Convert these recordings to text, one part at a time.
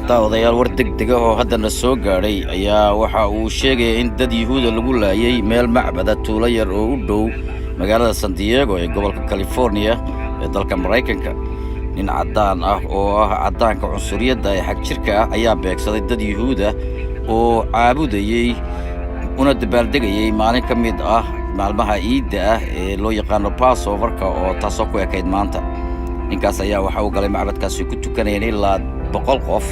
daawadayaal war degdeg ah oo haddana soo gaadhay ayaa waxa uu sheegaya in dad yuhuuda lagu laayay meel macbada tuulo yar oo u dhow magaalada San Diego ee gobolka California ee dalka Mareykanka. nin caddaan ah oo ah caddaanka cunsuriyadda ee xag jirka ah ayaa beegsaday dad yuhuuda oo caabudayay una dabaaldegayay maalin ka mid ah maalmaha ciidda ah ee loo yaqaano Passover-ka oo taasoo ku ekayd maanta. ninkaas ayaa waxa uu galay macbadkaasi ku tukanayeen ilaa 100 qof,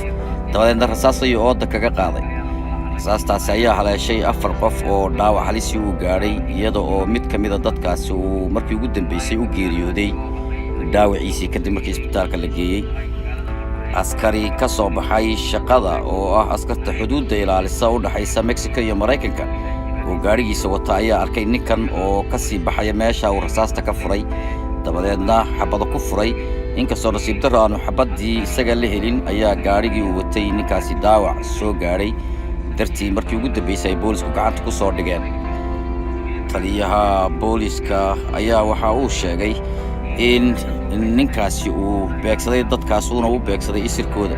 dabadeedna rasaas ayuu ooda kaga qaaday. rasaastaasi ayaa haleeshay 4 qof oo dhaawac halisi uu gaadhay, iyada oo mid ka mid a dadkaasi uu markii ugu dambeysay u geeriyooday dhaawaciisii kadib markii isbitaalka la geeyey. askari ka soo baxay shaqada oo ah askarta xuduudda ilaalisa u dhaxaysa Mexico iyo Mareykanka oo gaadhigiisa wata ayaa arkay ninkan oo ka sii baxaya meesha uu rasaasta ka furay, dabadeedna xabado ku furay. inkastoo nasiib darro aanu xabaddii isaga la helin, ayaa gaadhigii uu watay ninkaasi dhaawac soo gaadhay dartii markii ugu dambeysay ay boolisku gacanta ku soo dhigeen. taliyaha booliska ayaa waxa uu sheegay in ninkaasi uu beegsaday dadkaas uuna u beegsaday isirkooda.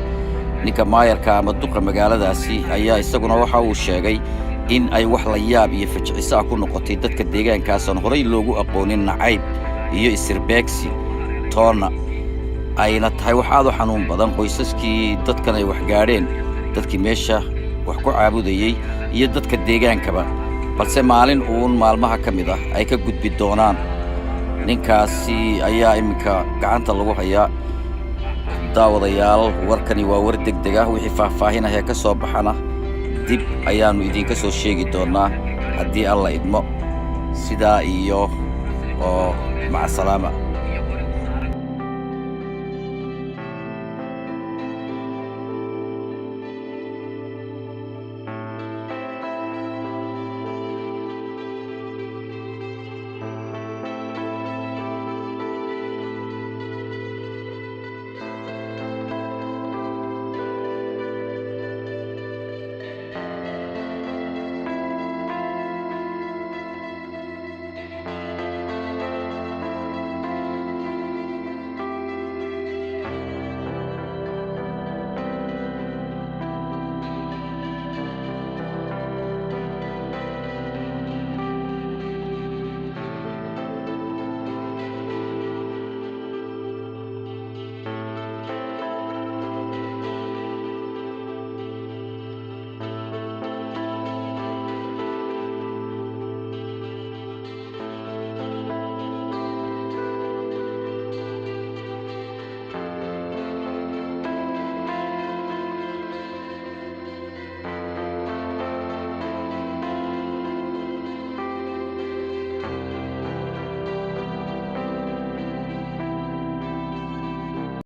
ninka maayarka ama duqa magaaladaasi ayaa isaguna waxa uu sheegay in ay wax la yaab iyo fajiciso ah ku noqotay dadka deegaankaasan horay loogu aqoonin nacayb iyo isirbeegsi toona, ayna tahay wax aad u xanuun badan qoysaskii dadkan ay wax gaadheen, dadkii meesha wax ku caabudayey iyo dadka deegaankaba, balse maalin uun maalmaha ka mid ah ay ka gudbi doonaan. ninkaasi ayaa iminka gacanta lagu hayaa. daawadayaal warkani waa war degdeg ah, wixii faahfaahin ah ee ka soo baxana dib ayaannu idinka soo sheegi doonaa haddii alla idmo. sidaa iyo maca salaama.